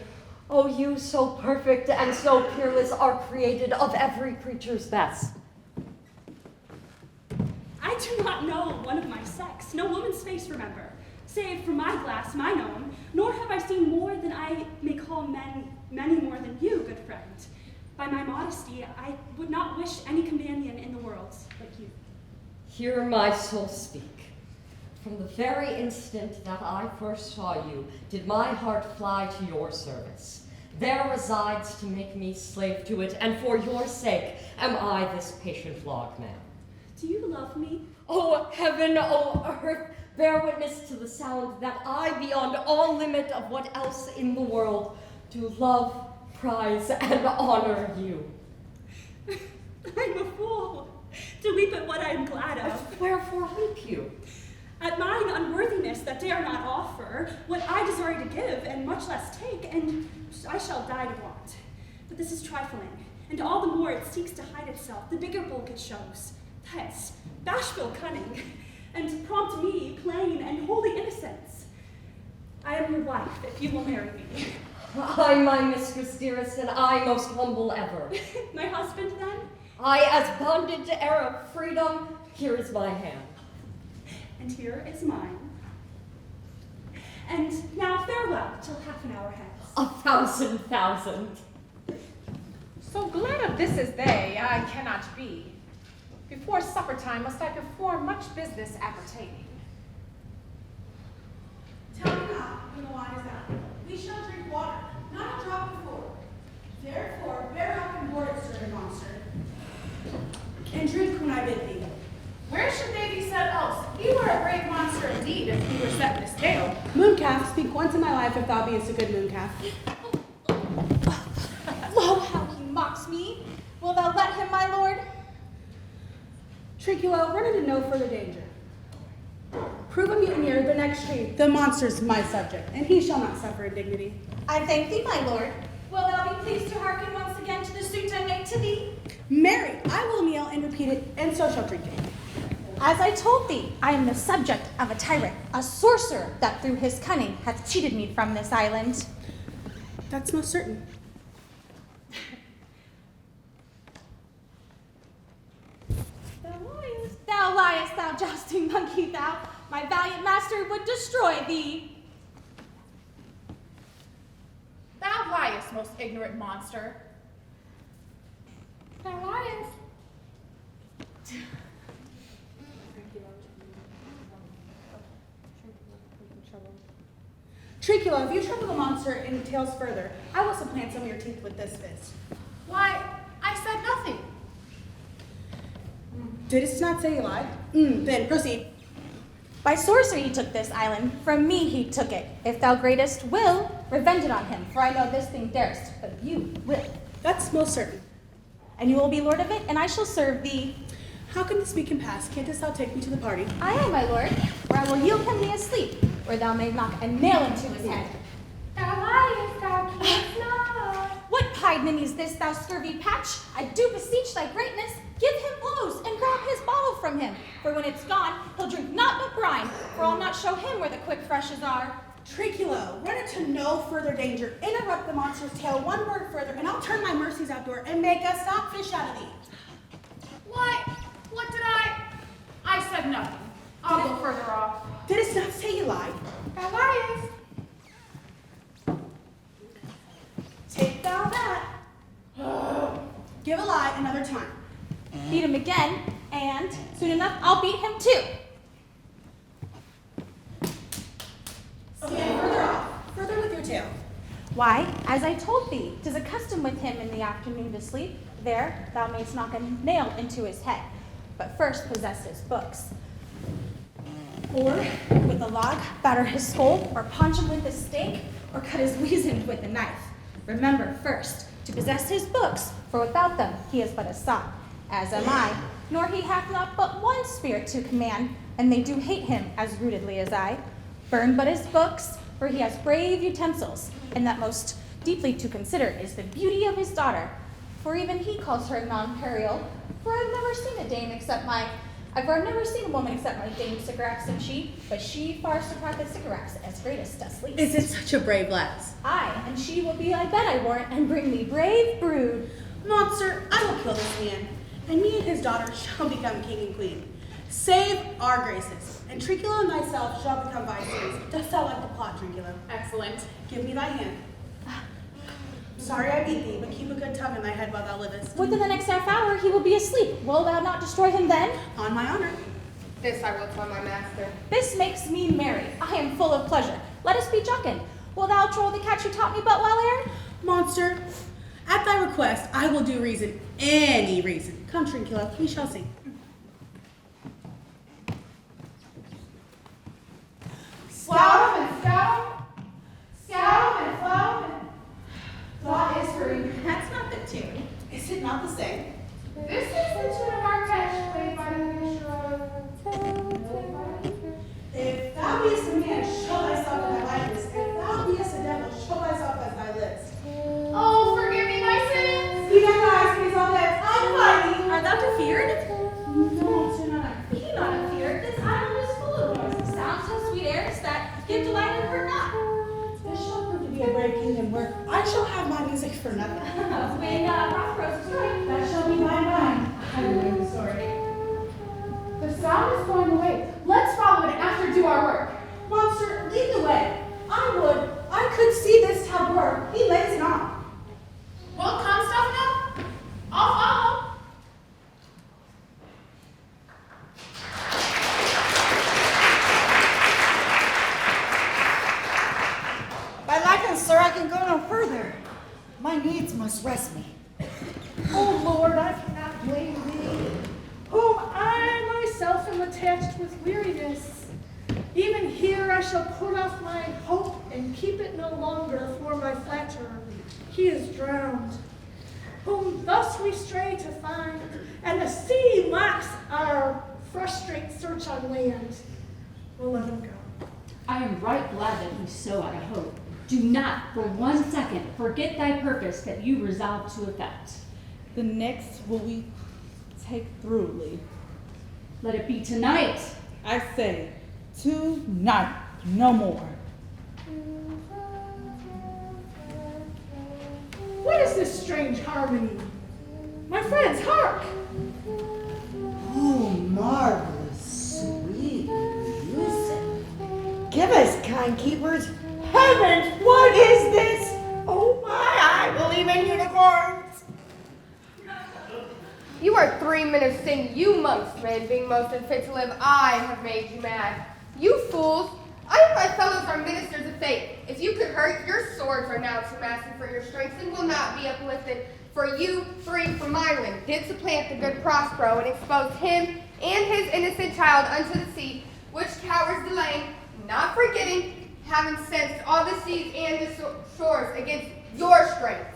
S5: Oh, you so perfect and so peerless are created of every creature's best.
S2: I do not know one of my sex, no woman's face remember, save for my glass, mine own, nor have I seen more than I may call many more than you, good friend. By my modesty, I would not wish any companion in the world like you.
S5: Hear my soul speak. From the very instant that I first saw you, did my heart fly to your service. There resides to make me slave to it, and for your sake am I this patient logman.
S2: Do you love me?
S5: Oh, heaven, oh, earth, bear witness to the sound that I, beyond all limit of what else in the world, do love, prize, and honor you.
S2: I'm a fool to weep at what I am glad of.
S5: Wherefore weep you?
S2: At mine unworthiness that dare not offer what I desire to give, and much less take, and I shall die to want. But this is trifling, and all the more it seeks to hide itself, the bigger bulk it shows. That's bashful cunning, and prompt me, plain and holy innocence. I am your wife, if you will marry me.
S5: I, my mistress dearest, and I most humble ever.
S2: My husband, then?
S5: I, as bonded to heir of freedom, here is my hand.
S2: And here is mine. And now farewell till half an hour hence.
S5: 1,000,000.
S13: So glad of this as they, I cannot be. Before supper time must I perform much business appertaining.
S12: Tell me not when the wine is out. We shall drink water, not a drop before. Therefore, bear up and board, sir monster, and drink when I bid thee.
S13: Where should they be set else? You were a brave monster indeed if you were set in this tale.
S12: Mooncalf, speak once in my life if thou beest a good mooncalf.
S4: Lo, how he mocks me. Will thou let him, my lord?
S12: Trinculo, run into no further danger. Prove a mutineer the next tree. The monster's my subject, and he shall not suffer indignity.
S1: I thank thee, my lord. Wilt thou be pleased to hearken once again to the suit I make to thee?
S12: Marry, I will kneel and repeat it, and so shall drink it.
S1: As I told thee, I am the subject of a tyrant, a sorcerer that through his cunning hath cheated me from this island.
S12: That's most certain.
S1: Thou liest, thou jousting monkey, thou. My valiant master would destroy thee.
S13: Thou liest, most ignorant monster.
S3: Thou liest.
S12: Trinculo, if you trouble the monster in tales further, I will supplant some of your teeth with this fist.
S13: Why, I said nothing.
S12: Didst not say you lied? Then proceed.
S1: By sorcery he took this island, from me he took it. If thou greatest will, revenge it on him, for I know this thing darest, but you will.
S12: That's most certain.
S1: And you will be lord of it, and I shall serve thee.
S12: How can this be compassed? Canst thou take me to the party?
S1: I am, my lord, where I will yield him thee asleep, or thou may knock a nail into his head.
S3: Thou liest, thou canst not.
S1: What piednin is this, thou scurvy patch? I do beseech thy greatness, give him blows, and grab his bottle from him. For when it's gone, he'll drink naught but brine, for I'll not show him where the quick freshes are.
S12: Trinculo, run into no further danger. Interrupt the monster's tale one word further, and I'll turn my mercies outdoor and make a stockfish out of thee.
S13: What? What did I said nothing. I'll go further off.
S12: Didst not say you lied?
S3: Thou liest.
S12: Take thou that. Give a lie another time.
S1: Beat him again, and soon enough I'll beat him too.
S12: Stand further off, further with your tale.
S1: Why, as I told thee, 'tis a custom with him in the afternoon to sleep. There thou mayst knock a nail into his head, but first possess his books. Or with a log batter his skull, or punch him with a stake, or cut his weasand with a knife. Remember first to possess his books, for without them he is but a sot, as am I, nor he hath not but one spirit to command, and they do hate him as rootedly as I. Burn but his books, for he has brave utensils, and that most deeply to consider is the beauty of his daughter, for even he calls her non-imperial, for I've never seen a woman except my dame Sycorax and she, but she far surpasseth Sycorax as greatest does least.
S12: Is it such a brave lass?
S1: Aye, and she will be, I bet I warrant, and bring me brave brood.
S12: Monster, I will kill this man, and me and his daughter shall become king and queen. Save our graces, and Trinculo and thyself shall become viceroys. Dost thou like the plot, Trinculo?
S13: Excellent.
S12: Give me thy hand. Sorry I beat thee, but keep a good tongue in thy head while thou livest.
S1: Within the next half hour he will be asleep. Wilt thou not destroy him then?
S12: On my honor.
S3: This I will tell my master.
S1: This makes me merry. I am full of pleasure. Let us be jocund. Wilt thou troll the catch you taught me but while ere?
S12: Monster, at thy request, I will do reason, any reason. Come, Trinculo, we shall sing.
S11: Scout and scout, scout and flout, and thought is free.
S12: That's not the tune. Is it not the same?
S11: This is the tune of our catch, played by the minstrel.
S12: If thou beest a man, show thyself in thy likeness. If thou beest a devil, show thyself as thy list.
S11: Oh, forgive me my sins.
S12: Be not eyes, be all that. I'm fighting.
S1: Art thou defeared?
S12: No, sir, not
S1: Be not afeared. This island is full of noises. Sounds so sweet airs that give delight and hurt not.
S12: This shall prove to be a brave kingdom where I shall have my music for nothing.
S1: When Rothrose is right.
S12: That shall be my mind. I will know the story.
S11: The sound is going away. Let's follow it and after do our work.
S12: Monster, lead the way. I could see this tabor. He lays it on.
S11: Well, come, Stefano. I'll follow.
S6: By liking, sir, I can go no further. My needs must rest me.
S9: O Lord, I cannot blame thee, whom I myself am attached with weariness. Even here I shall put off my hope and keep it no longer for my flatterer. He is drowned, whom thus we stray to find, and the sea mocks our frustrate search on land. we'll let him go.
S8: I am right glad that he so out of hope. Do not for 1 second forget thy purpose that you resolved to effect.
S7: The next will we take throughly.
S8: Let it be tonight.
S7: I say, tonight, no more.
S9: What is this strange harmony? My friends, hark!
S10: Oh, marvelous, sweet music. Give us, kind keepers. Heavens, what is this? Oh my, I believe in unicorns.
S3: You are 3 minutes in, you monks, men, being most unfit to live. I have made you mad. You fools! I and my fellows are ministers of faith. If you could hurt, your swords are now too massive for your strength and will not be uplifted. For you three from Ireland did supplant the good Prospero and exposed him and his innocent child unto the sea, which cowers delaying, not forgetting, having sensed all the seas and the shores against your strength.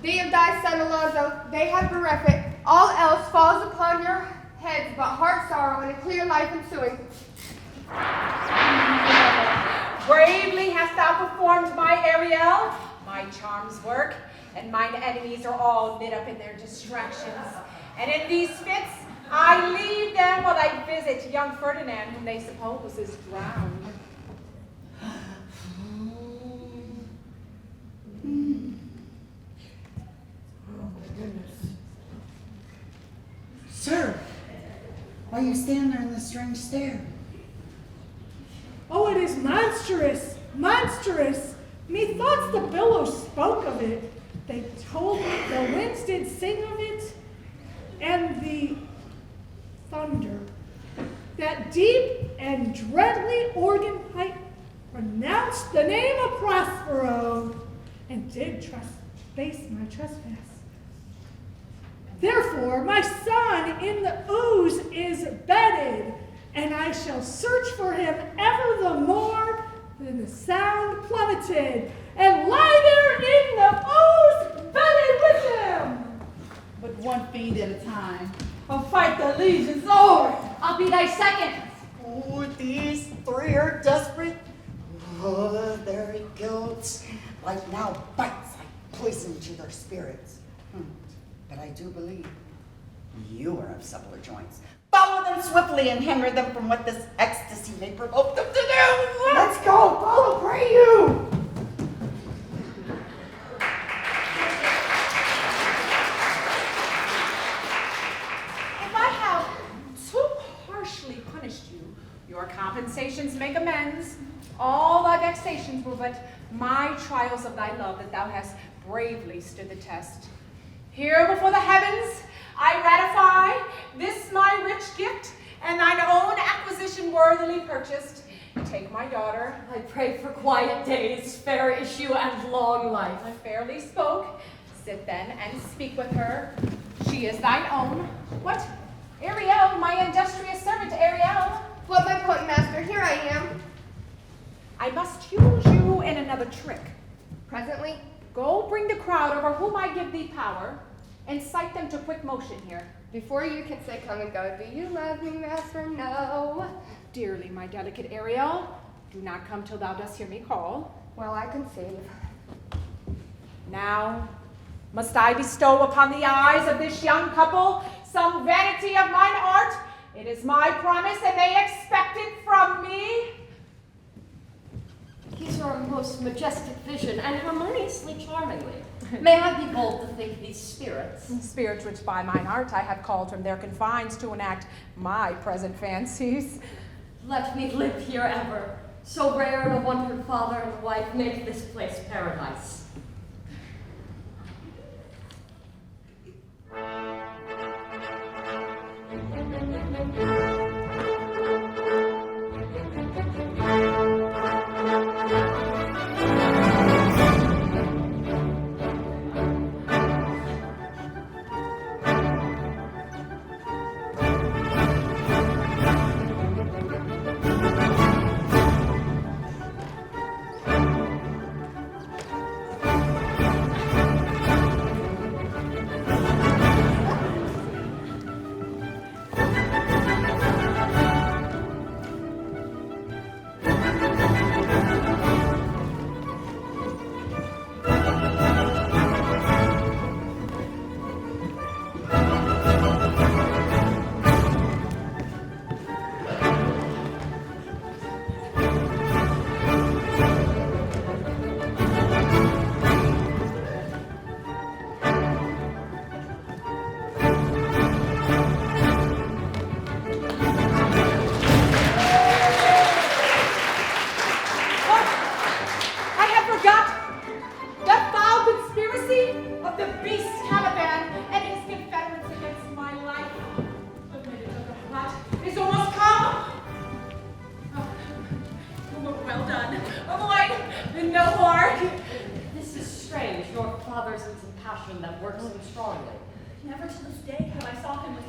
S3: Thee of thy son Alonso, they have bereft it. All else falls upon your heads but heart sorrow and a clear life ensuing.
S1: Bravely hast thou performed my Ariel, my charms work, and mine enemies are all knit up in their distractions. And in these fits, I leave them while I visit young Ferdinand, whom they suppose is drowned.
S6: Sir, why you stand there in the strange stare?
S9: Oh, it is monstrous, monstrous. Methoughts the billows spoke of it. They told me the winds did sing of it, and the thunder. That deep and dreadly organ pipe pronounced the name of Prospero, and did base my trespass. Therefore, my son in the ooze is bedded, and I shall search for him ever the more. Then the sound plummeted, and lie there in the ooze, bedded with him.
S7: But one fiend at a time. I'll fight the legions o'er.
S8: I'll be thy second.
S10: Oh, these three are desperate. Oh, their guilt, like now bites like poison to their spirits. But I do believe you are of suppler joints. Follow them swiftly and hinder them from what this ecstasy may provoke them to do. Let's go, follow, pray you.
S1: If I have too harshly punished you, your compensations make amends. All thy vexations were but my trials of thy love that thou hast bravely stood the test. Here before the heavens, I ratify this my rich gift and thine own acquisition worthily purchased. Take my daughter.
S5: I pray for quiet days, fair issue, and long life.
S1: I fairly spoke. Sit then and speak with her. She is thine own. What? Ariel, my industrious servant, Ariel.
S3: What, my point master, here I am.
S1: I must use you in another trick.
S3: Presently,
S1: Go bring the crowd over whom I give thee power, and cite them to quick motion here.
S3: before you can say come and go, do you love me, master? No.
S1: Dearly, my delicate Ariel, do not come till thou dost hear me call.
S3: Well, I conceive.
S1: Now, must I bestow upon the eyes of this young couple some vanity of mine art? It is my promise, and they expect it from me.
S5: These are a most majestic vision, and harmoniously charmingly. May I be bold to think these spirits?
S1: Spirits which by mine art I have called from their confines to enact my present fancies.
S5: Let me live here ever. So rare and a wondered father and wife make this place paradise.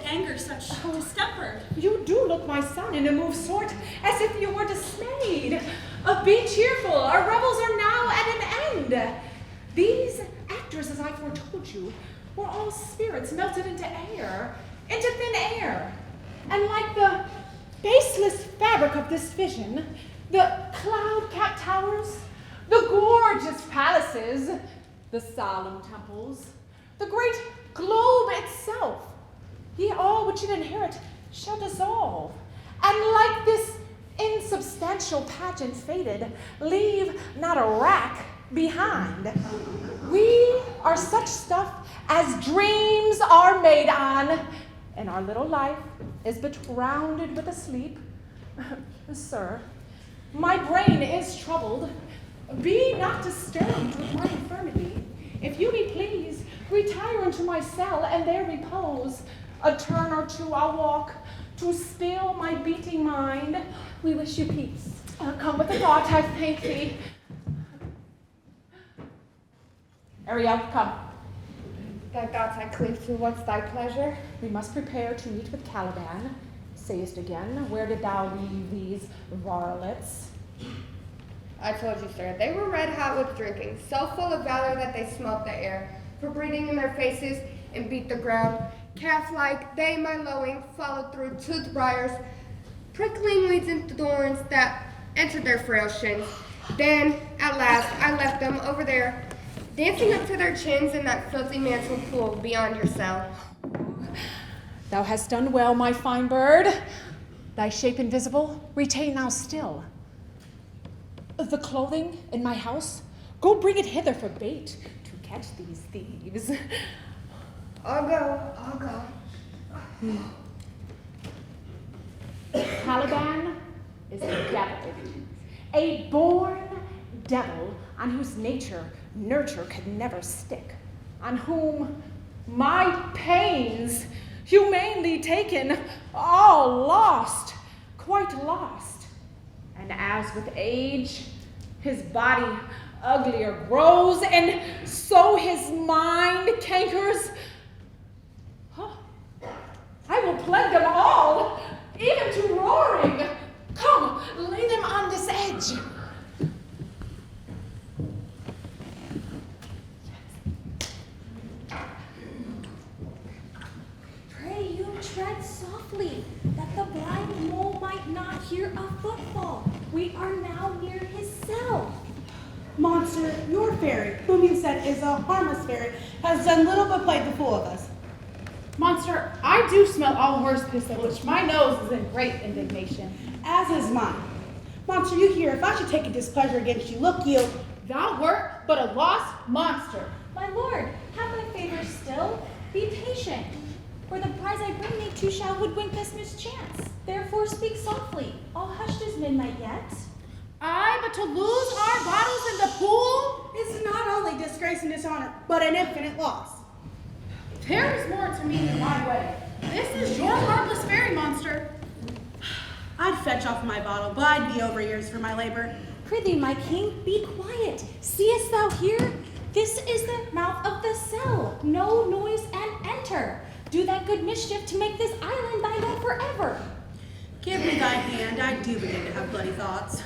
S2: anger such distemper?
S1: You do look, my son, in a move sort as if you were dismayed. Be cheerful, our revels are now at an end. These actors, as I foretold you, were all spirits melted into air, into thin air. And like the baseless fabric of this vision, the cloud-capped towers, the gorgeous palaces, the solemn temples, the great globe itself, ye all which it inherit shall dissolve, and like this insubstantial pageant faded, leave not a rack behind. We are such stuff as dreams are made on, and our little life is but rounded with a sleep. Sir, my brain is troubled. Be not disturbed with my infirmity. If you be pleased, retire into my cell and there repose. A turn or two I'll walk to still my beating mind.
S8: We wish you peace.
S1: Come with the thought, I thank thee. Ariel, come.
S3: Thy thoughts I cleave to, what's thy pleasure?
S1: We must prepare to meet with Caliban. Sayest again, where did thou leave these varlets?
S3: I told you, sir, they were red hot with drinking, so full of valor that they smelt the air, for breathing in their faces and beat the ground. Calf-like, they my lowing followed through toothed briars, prickling weeds and thorns that entered their frail shins. Then, at last, I left them over there, dancing up to their chins in that filthy mantle pool beyond your cell.
S1: Thou hast done well, my fine bird. Thy shape invisible, retain thou still. The clothing in my house, go bring it hither for bait to catch these thieves.
S3: I'll go.
S1: Caliban is a devil, a born devil on whose nurture could never stick, on whom my pains, humanely taken, all lost, quite lost. And as with age, his body uglier grows, and so his mind cankers. I will plague them all, even to roaring. Come, lay them on this edge.
S4: Pray you tread softly, that the blind mole might not hear a footfall. We are now near his cell.
S12: Monster, your fairy, whom you said is a harmless fairy, has done little but played the fool of us.
S11: Monster, I do smell all horse piss, at which my nose is in great indignation.
S12: As is mine. Monster, you hear, if I should take a displeasure against you, look you.
S11: Thou wert but a lost monster.
S4: My lord, have thy favor still. Be patient. For the prize I bring thee to shall hoodwink this mischance. Therefore speak softly. All hushed is midnight yet.
S11: Aye, but to lose our bottles in the pool
S12: Is not only disgrace and dishonor, but an infinite loss.
S11: There is more to me than my wedding. This is your harmless fairy, monster.
S12: I'd fetch off my bottle, but I'd be over years for my labor.
S4: Prithee, my king, be quiet. Seest thou here? This is the mouth of the cell. No noise and enter. Do that good mischief to make this island thine own forever.
S12: Give me thy hand, I do begin to have bloody thoughts.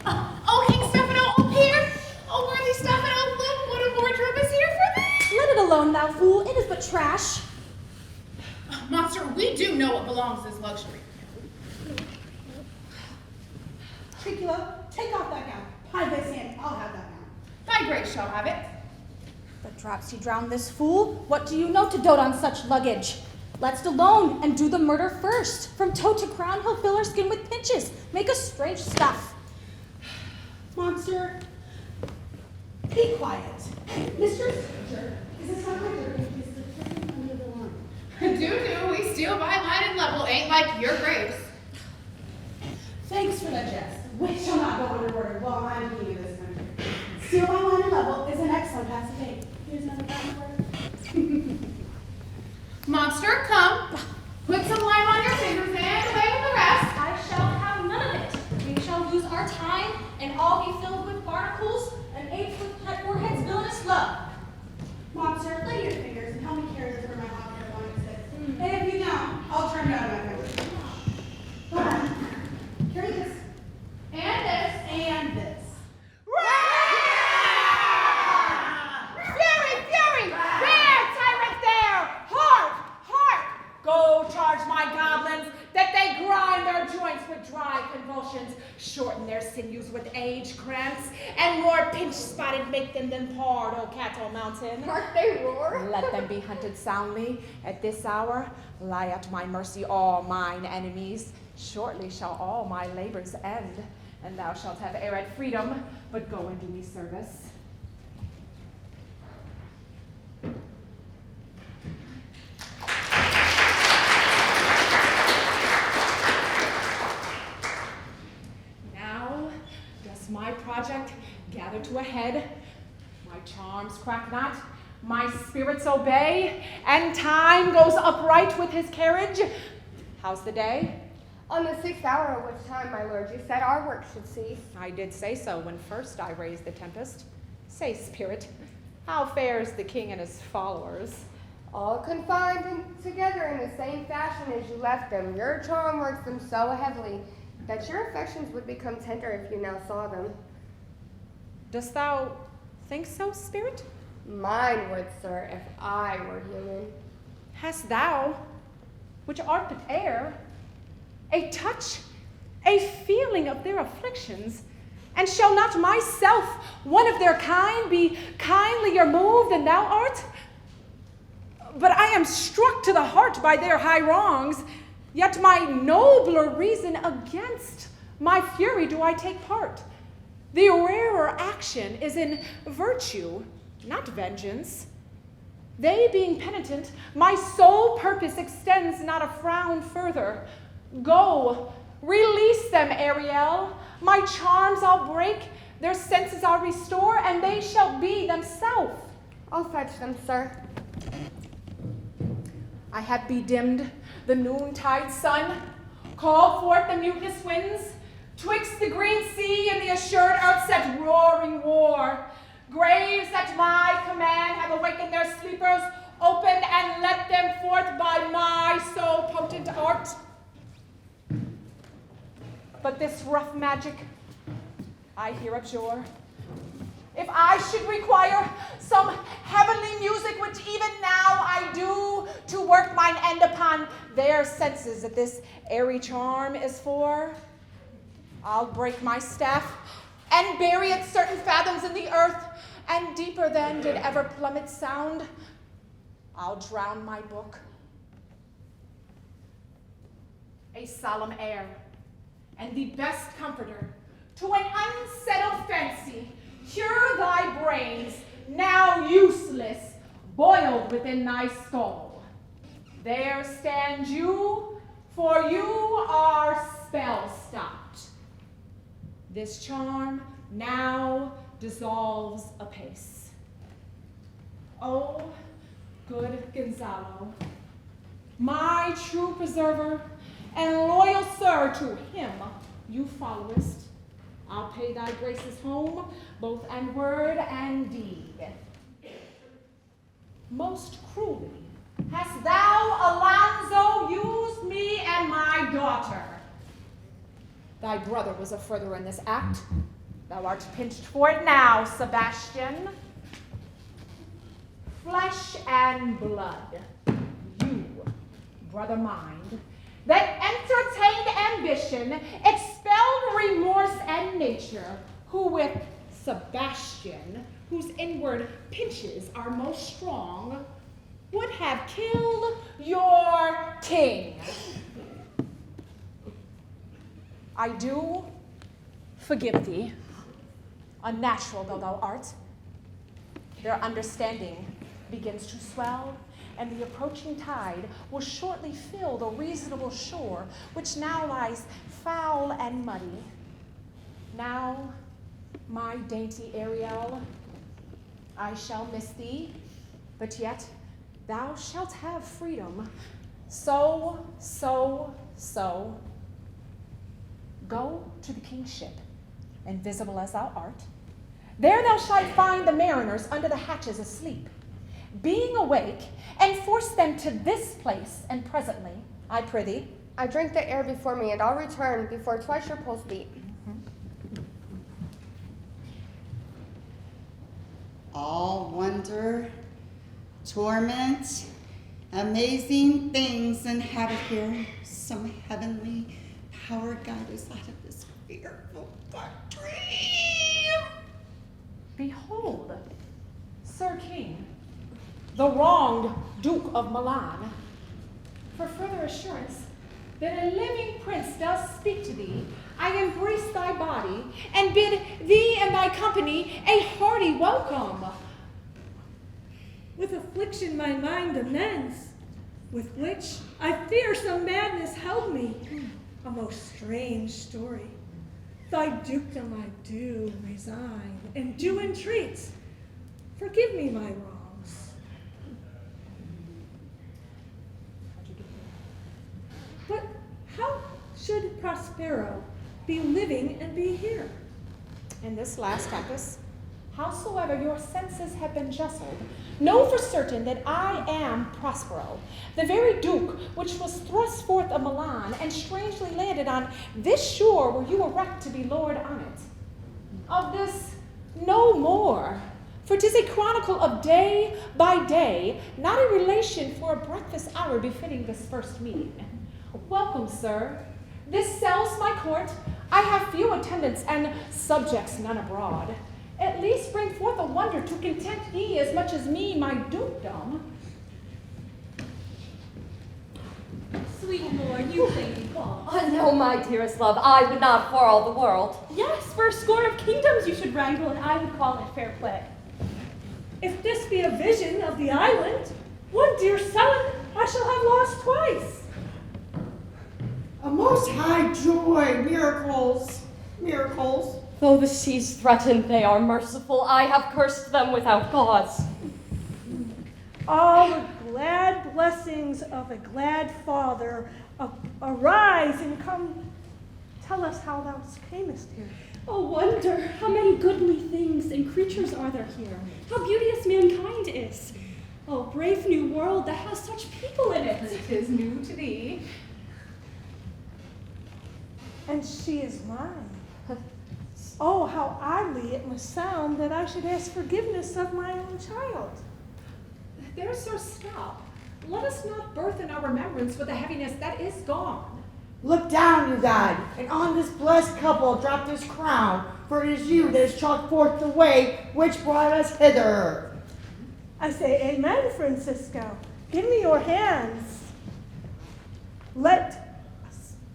S11: Oh, King Stefano, here! Oh, worthy Stefano, look what a wardrobe is here for thee!
S4: Let it alone, thou fool. It is but trash.
S11: Monster, we do know what belongs as luxury.
S12: Tricula, take off that gown. By this hand, I'll have that gown.
S11: Thy grace shall have it.
S4: The dropsy drowned this fool. What do you know to dote on such luggage? Let's alone and do the murder first. From toe to crown, he'll fill our skin with pinches. Make us strange stuff.
S12: Monster, be quiet. Mr. Stranger, is this not my dirty? Is the tripping under the line?
S11: Do, we steal by line and level, ain't like your grace.
S12: Thanks for the jest, which shall not go underword while I'm king of this country. Steal by line and level is an excellent passive aid. Here's another word.
S11: Monster, come. Put some lime on your fingers and away with the rest.
S4: I shall have none of it. We shall lose our time and all be filled with barnacles and apes with foreheads villainous love.
S12: Monster, lay your fingers and help me carry this where my hot air line sits. And if you don't,
S1: charge my goblins that they grind their joints with dry convulsions, shorten their sinews with age cramps, and more pinch-spotted make them than Pardo Cattle Mountain.
S3: Aren't they roar?
S1: Let them be hunted soundly. At this hour, lie at my mercy all mine enemies. Shortly shall all my labors end, and thou shalt have arid freedom, but go and do me service. Now does my project gather to a head. My charms crack not, my spirits obey, and time goes upright with his carriage. How's the day?
S3: On the 6th hour, of which time, my lord, you said our work should cease.
S1: I did say so when first I raised the tempest. Say, spirit, how fares the king and his followers?
S3: All confined together in the same fashion as you left them. Your charm works them so heavily that your affections would become tender if you now saw them.
S1: Dost thou think so, spirit?
S3: Mine would, sir, if I were human.
S1: Hast thou, which art but air, a touch, a feeling of their afflictions, and shall not myself, one of their kind, be kindlier moved than thou art? But I am struck to the heart by their high wrongs, yet my nobler reason against my fury do I take part. The rarer action is in virtue, not vengeance. They being penitent, my sole purpose extends not a frown further. Go, release them, Ariel. My charms I'll break, their senses I'll restore, and they shall be themselves.
S3: I'll fetch them, sir.
S1: I have bedimmed the noontide sun, called forth the mutinous winds, twixt the green sea and the assured earth set roaring war. Graves at my command have awakened their sleepers, opened and let them forth by my so potent art. But this rough magic I here abjure. If I should require some heavenly music, which even now I do, to work mine end upon their senses that this airy charm is for, I'll break my staff and bury it certain fathoms in the earth, and deeper than did ever plummet sound, I'll drown my book. A solemn air, and the best comforter to an unsettled fancy, cure thy brains, now useless, boiled within thy skull. There stand you, for you are spell-stopped. This charm now dissolves apace. Oh, good Gonzalo, my true preserver, and loyal sir, to him you followest, I'll pay thy graces home, both in word and deed. Most cruelly hast thou, Alonso, used me and my daughter. Thy brother was a further in this act. Thou art pinched for it now, Sebastian. Flesh and blood, you, brother mind, that entertained ambition, expelled remorse and nature, who with Sebastian, whose inward pinches are most strong, would have killed your king. I do forgive thee, unnatural though thou art. Their understanding begins to swell, and the approaching tide will shortly fill the reasonable shore, which now lies foul and muddy. Now, my dainty Ariel, I shall miss thee, but yet thou shalt have freedom. So. Go to the king's ship, invisible as thou art. There thou shalt find the mariners under the hatches asleep. Being awake, and force them to this place, and presently, I prithee.
S3: I drink the air before me, and I'll return before twice your pulse beat.
S10: All wonder, torment,
S6: Amazing things inhabit here. Some heavenly power guide us out of this fearful country.
S13: Behold, Sir King, the wronged Duke of Milan. For further assurance that a living prince does speak to thee, I embrace thy body and bid thee and thy company a hearty welcome.
S9: With affliction my mind amends, with which I fear some madness held me. A most strange story. Thy dukedom I do resign, and do entreat. Forgive me my wrongs. But how should Prospero be living and be here?
S13: In this last Tempest, howsoever your senses have been justled, know for certain that I am Prospero, the very Duke which was thrust forth of Milan and strangely landed on this shore where you were wrecked to be lord on it. Of this no more, for 'tis a chronicle of day by day, not a relation for a breakfast hour befitting this first meeting. Welcome, sir. This cell's my court. I have few attendants and subjects none abroad. At least bring forth a wonder to content ye as much as me my dukedom.
S2: Sweet lord, you play me false.
S5: Oh, no, my dearest love, I would not for all the world.
S2: Yes, for a score of kingdoms you should wrangle, and I would call it fair play.
S9: If this be a vision of the island, one dear son I shall have lost twice.
S10: A most high joy, miracles, miracles.
S5: Though the seas threaten, they are merciful. I have cursed them without cause.
S9: All the glad blessings of a glad father, arise and come tell us how thou camest here.
S2: Oh, wonder, how many goodly things and creatures are there here. How beauteous mankind is. Oh, brave new world that has such people in it.
S13: It is new to thee.
S9: And she is mine. Oh, how oddly it must sound that I should ask forgiveness of my own child.
S13: There, sir, stop. Let us not burthen our remembrance with a heaviness that is gone.
S10: Look down, you God, and on this blessed couple drop this crown, for it is you that has chalked forth the way which brought us hither.
S9: I say amen, Francisco. Give me your hands. Let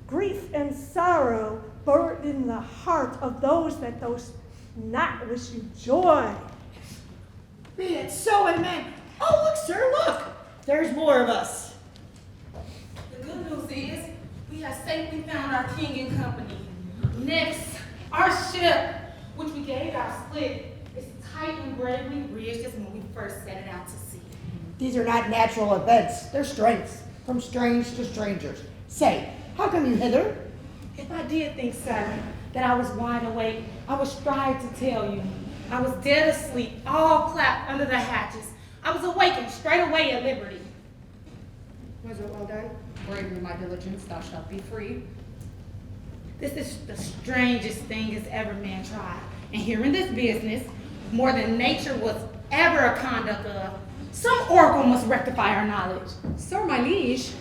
S9: grief and sorrow burden the heart of those that those not wish you joy.
S12: Be it so, amen. Oh, look, sir, look. There's more of us.
S11: The good news is we have safely found our king and company. Next, our ship, which we gave our split, is tight and bravely bridged as when we first set it out to sea.
S10: These are not natural events, they're strengths, from strange to strangers. Say, how come you hither?
S11: If I did think, sir, that I was wide awake, I would strive to tell you. I was dead asleep, all clapped under the hatches. I was awakened straight away at liberty.
S3: Was it well done?
S11: Bravely, my diligence, thou shalt be free. This is the strangest thing as ever man tried. And here in this business, more than nature was ever a conduct of, some oracle must rectify our knowledge.
S13: Sir, my liege,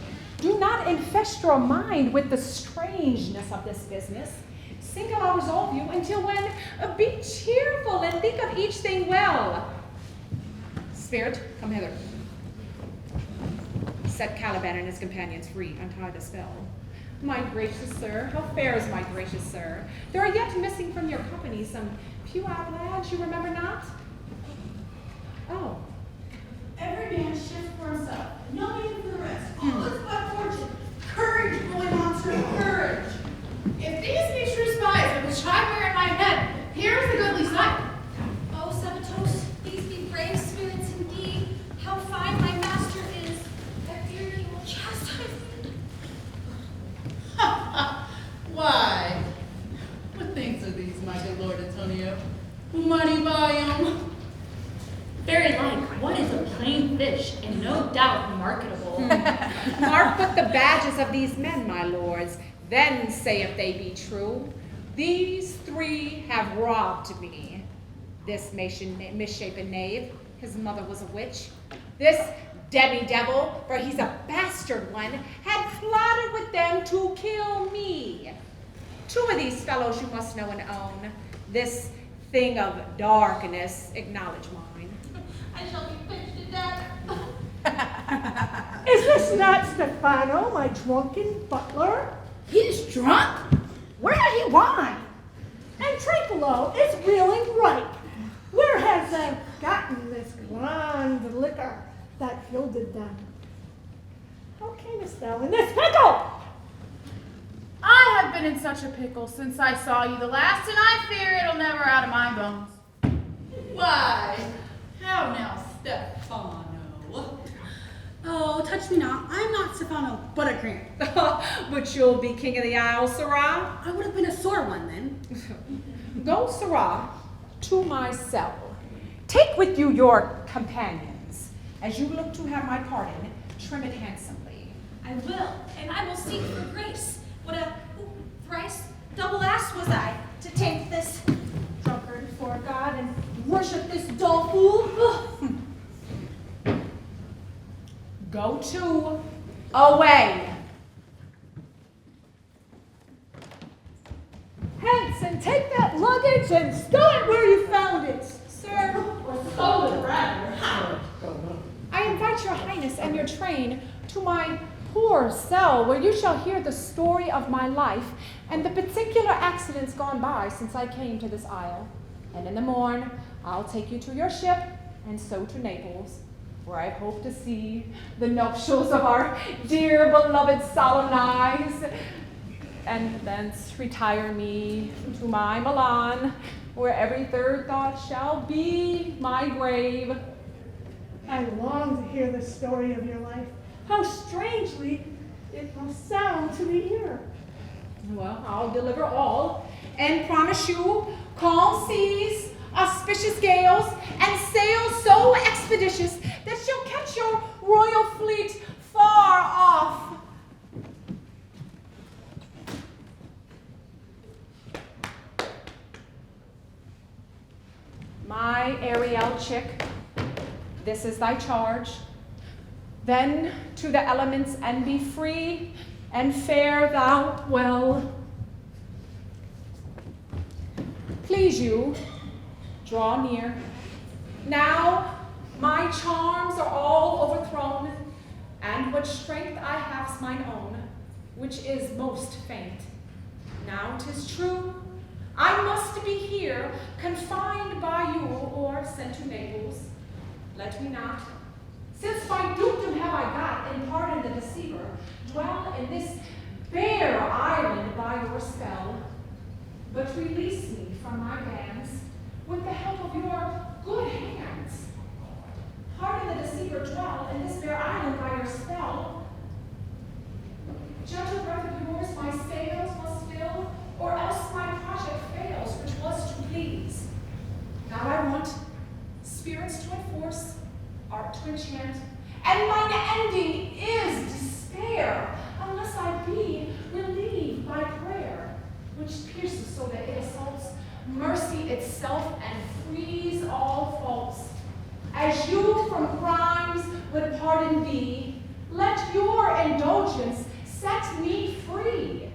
S13: do not infest your mind with the strangeness of this business. Single I'll resolve you until when be cheerful and think of each thing well. Spirit, come hither. Set Caliban and his companions free, untie the spell. My gracious sir, how fair is my gracious sir? There are yet missing from your company some few-eyed lads you remember not? Oh.
S12: Every man shifts for himself, no need for the rest. All is but fortune. Courage, boy monster, courage. If these be true spies of which I wear in my head, here's the goodly sight.
S4: Oh, Sabatos, these be brave spirits indeed. How fine my master is. I fear he will chastise me.
S11: Why? What things are these, my good Lord Antonio? Money buy 'em.
S8: Very like, what is a plain fish, and no doubt marketable.
S13: Mark but the badges of these men, my lords, then say if they be true. These three have robbed me. This misshapen knave, his mother was a witch. This
S1: demi-devil, for he's a bastard one, had plotted with them to kill me. 2 of these fellows you must know and own. This thing of darkness, acknowledge mine.
S4: I shall be pitched to death.
S9: Is this not Stefano, my drunken butler?
S11: He's drunk? Where did he wine?
S9: And Tripolo is reeling ripe. Where has gotten this grand liquor that gilded them? How camest thou in this pickle?
S11: I have been in such a pickle since I saw you the last, and I fear it'll never out of my bones.
S4: Why? How now, Stefano?
S12: Oh, touch me not. I'm not Stefano, but a cramp.
S1: But you'll be king of the isle, Sirrah.
S12: I would have been a sore one then.
S1: Go, Sirrah, to my cell. Take with you your companions. As you look to have my pardon, trim it handsomely.
S2: I will, and I will seek for grace. What a thrice double ass was I to take this drunkard before God and worship this dull fool.
S1: Go to, away.
S9: Hence, and take that luggage and stow it where you found it.
S1: Sir, or stolen rather. I invite your highness and your train to my poor cell, where you shall hear the story of my life and the particular accidents gone by since I came to this isle. And in the morn, I'll take you to your ship, and so to Naples, where I hope to see the nuptials of our dear beloved solemnize, and thence retire me to my Milan, where every third thought shall be my grave.
S9: I long to hear the story of your life. How strangely it must sound to the ear.
S1: Well, I'll deliver all, and promise you calm seas, auspicious gales, and sails so expeditious that you'll catch your royal fleet far off. My Ariel chick, this is thy charge. Then to the elements and be free, and fare thou well. Please you, draw near. Now my charms are all overthrown, and what strength I have's mine own, which is most faint. Now 'tis true, I must be here, confined by you, or sent to Naples. Let me not, since my dukedom have I got, and pardon the deceiver, dwell in this bare island by your spell, but release me from my bands with the help of your good hands. Pardon the deceiver, dwell in this bare island by your spell. Gentle breath of yours my sails must fill, or else my project fails, which was to please. Now I want spirits to enforce, art to enchant, and mine ending is despair, unless I be relieved by prayer, which pierces so that it assaults mercy itself and frees all faults. As you from crimes would pardon be, let your indulgence set me free.